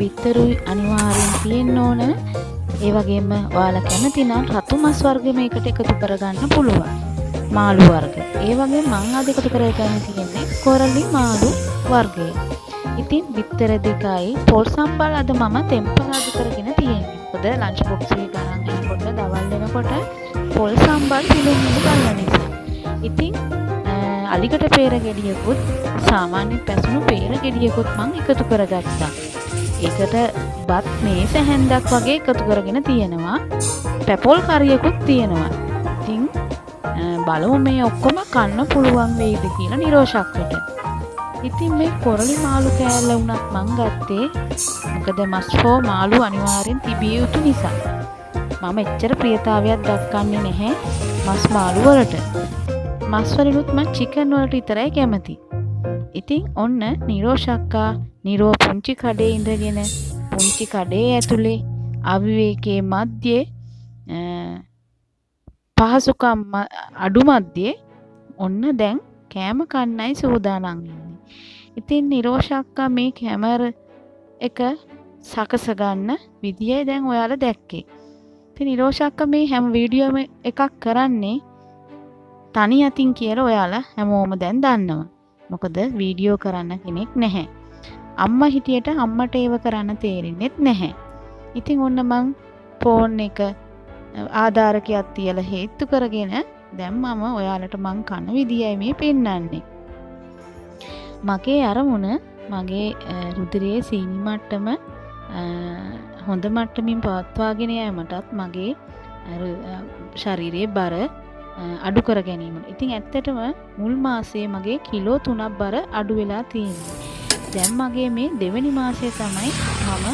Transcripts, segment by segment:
බිත්තරුයි අනිවාර්යෙන් තියෙන්න ඕන. ඒ වගේම ඔයාලා කැමති නම් රතු මස් වර්ග මේකට එකතු කරගන්න පුළුවන්. මාළු වර්ග. ඒ වගේ මං අද එකතු කරගෙන තියෙන්නේ කොරලි මාළු වර්ගය. ඉතින් බිත්තර දෙකයි පොල් සම්බල් අද මම ටෙම්පරාදු කරගෙන තියෙන්නේ. මොකද ලන්ච් බොක්ස් එකේ ගණන් යනකොට දවල් වෙනකොට පොල් සම්බල් පිළිමිලි බලන නිසා. ඉතින් අලිකට peer ගෙඩියකුත් සාමාන්‍ය පැසුණු peer ගෙඩියකුත් මම එකතු කරගත්තා. ඒකට බත් මේස හැන්දක් වගේ එකතු කරගෙන තියෙනවා. පැපොල් කරියකුත් තියෙනවා. ඉතින් බලමු මේ ඔක්කොම කන්න පුළුවන් වෙයිද කියලා නිරෝෂක්කට. ඉතින් මේ කොරලි මාළු කෑල්ල වුණත් මං ගත්තේ මොකද මස් හෝ මාළු අනිවාර්යෙන් තිබිය යුතු නිසා. මම එච්චර ප්‍රියතාවයක් දක්වන්නේ නැහැ මස් මාළු වලට. මස් වලිනුත් මම චිකන් වලට විතරයි කැමති. ඉතින් ඔන්න නිරෝෂක්කා නිරෝ පුංචි කඩේ ඉඳගෙන පුංචි කඩේ ඇතුලේ අවිවේකයේ මැද්දේ පහසුකම් අඩු මැද්දේ ඔන්න දැන් කෑම කන්නයි සූදානම් ඉන්නේ. ඉතින් නිරෝෂක්කා මේ කැමර එක සකස ගන්න විදිය දැන් ඔයාලා දැක්කේ. ඉතින් නිරෝෂක්කා මේ හැම වීඩියෝ එකක් කරන්නේ තනි අතින් කියලා ඔයාලා හැමෝම දැන් දන්නවා. මොකද වීඩියෝ කරන්න කෙනෙක් නැහැ. අම්මා හිටියට අම්මට ඒව කරන්න තේරෙන්නේ නැහැ. ඉතින් ඔන්න මං ෆෝන් එක ආධාරකයක් තියලා හේතු කරගෙන දැන් මම ඔයාලට මං කන විදියයි මේ පෙන්නන්නේ. මගේ අරමුණ මගේ රුධිරයේ සීනි මට්ටම හොඳ මට්ටමින් පවත්වාගෙන යාමටත් මගේ ශරීරයේ බර අඩු කර ගැනීම. ඉතින් ඇත්තටම මුල් මාසයේ මගේ කිලෝ 3ක් බර අඩු වෙලා තියෙනවා. දැන් මගේ මේ දෙවෙනි මාසයේ තමයි මම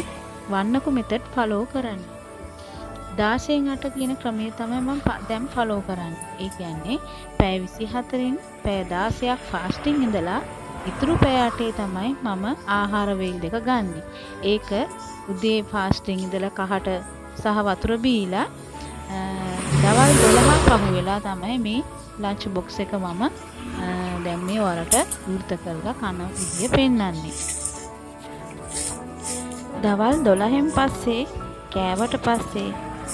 wannakumethode ෆලෝ කරන්නේ. 16න් 8 කියන ක්‍රමය තමයි මම දැන් ෆලෝ කරන්නේ. ඒ කියන්නේ පැය 24න් පැය 16ක් ෆාස්ටිං ඉඳලා ඉතුරු පැය 8 තමයි මම ආහාර වේල් දෙක ගන්නෙ. ඒක උදේ ෆාස්ටිං ඉඳලා කහට සහ වතුර බීලා දවල් 12 පහු වෙලා තමයි මේ ලන්ච් බොක්ස් එක මම දැන් මේ වරට වෘත කරලා කන විදිය පෙන්නන්නේ. දවල් 12න් පස්සේ කෑවට පස්සේ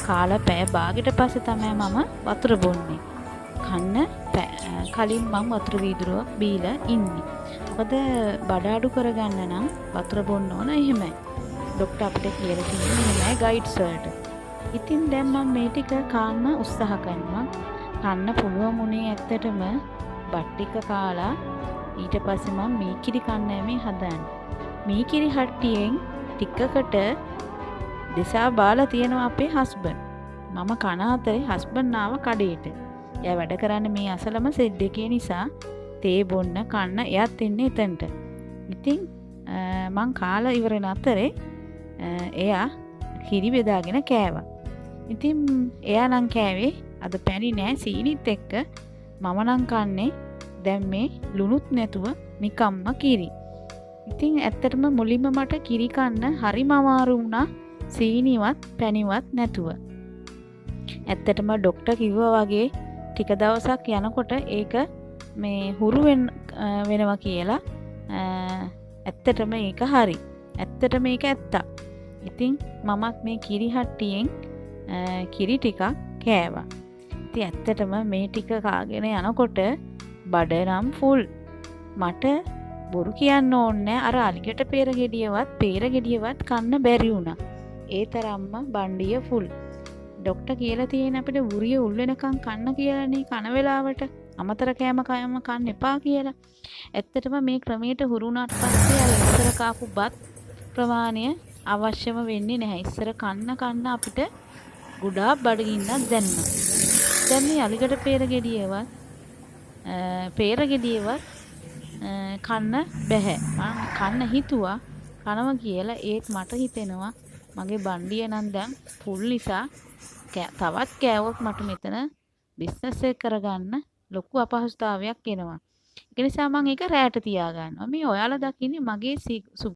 කාලා පැය භාගයට පස්සේ තමයි මම වතුර බොන්නේ. කන්න කලින් මම වතුර වීදුරුවක් බීලා ඉන්නේ. මොකද බඩ අඩු කරගන්න නම් වතුර බොන්න ඕන එහෙමයි. ડોක්ටර් අපිට කියලා තියෙන්නේ එහෙමයි ගයිඩ්ස් වලට. ඉතින් දැන් මම මේ ටික කන්න උත්සාහ කරනවා. කන්න පුළුවන් උනේ ඇත්තටම බත් ටික කාලා ඊට පස්සේ මම මීකිරි කන්න මේ හදන්නේ. මීකිරි හට්ටියෙන් ටිකකට දෙසා බාලා තියෙනවා අපේ හස්බන්ඩ්. මම කන අතරේ හස්බන්ඩ් ආව කඩේට. එයා වැඩ කරන්නේ මේ අසලම සෙඩ් එකේ නිසා තේ බොන්න කන්න එයාත් එන්නේ එතනට. ඉතින් මං කාලා ඉවරන අතරේ එයා කිරි බෙදාගෙන කෑවා. ඉතින් එයා නම් කෑවේ අද පැණි නෑ සීනිත් එක්ක මම නම් කන්නේ දැන් මේ ලුණුත් නැතුව නිකම්ම කිරි. ඉතින් ඇත්තටම මුලින්ම මට කිරි කන්න හරිම අමාරු වුණා සීනිවත් පැණිවත් නැතුව. ඇත්තටම ડોක්ටර් කිව්වා වගේ ටික දවසක් යනකොට ඒක මේ හුරු වෙනවා කියලා. ඇත්තටම ඒක හරි. ඇත්තටම ඒක ඇත්ත. ඉතින් මමත් මේ කිරි හට්ටියෙන් කිරි ටිකක් කෑවා. ඉතින් ඇත්තටම මේ ටික කාගෙන යනකොට බඩ නම් ෆුල්. මට බොරු කියන්න ඕනේ අර අලිකට peer ගෙඩියවත් කන්න බැරි වුණා. ඒ තරම්ම බණ්ඩිය ෆුල්. ડોක්ටර් කියලා තියෙන අපිට උරිය උල් වෙනකන් කන්න කියලානේ කන වෙලාවට අමතර කෑම කන්න එපා කියලා. ඇත්තටම මේ ක්‍රමයට හුරු වුණාට පස්සේ අර ඉස්සර කාපු බත් ප්‍රමාණය අවශ්‍යම වෙන්නේ නැහැ. ඉස්සර කන්න අපිට ගොඩාක් බඩගින්නක් දැනුණා. දැන් මේ අලිකට peer ගෙඩියවත් කන්න බැහැ. මම කන්න හිතුවා කනවා කියලා. ඒත් මට හිතෙනවා මගේ බණ්ඩිය නම් දැන් ෆුල් නිසා තවත් කෑවොත් මට මෙතන බිස්නස් එක කරගන්න ලොකු අපහසුතාවයක් එනවා. ඒ නිසා මම ඒක රැට තියාගන්නවා. මේ ඔයාලා දකින්නේ මගේ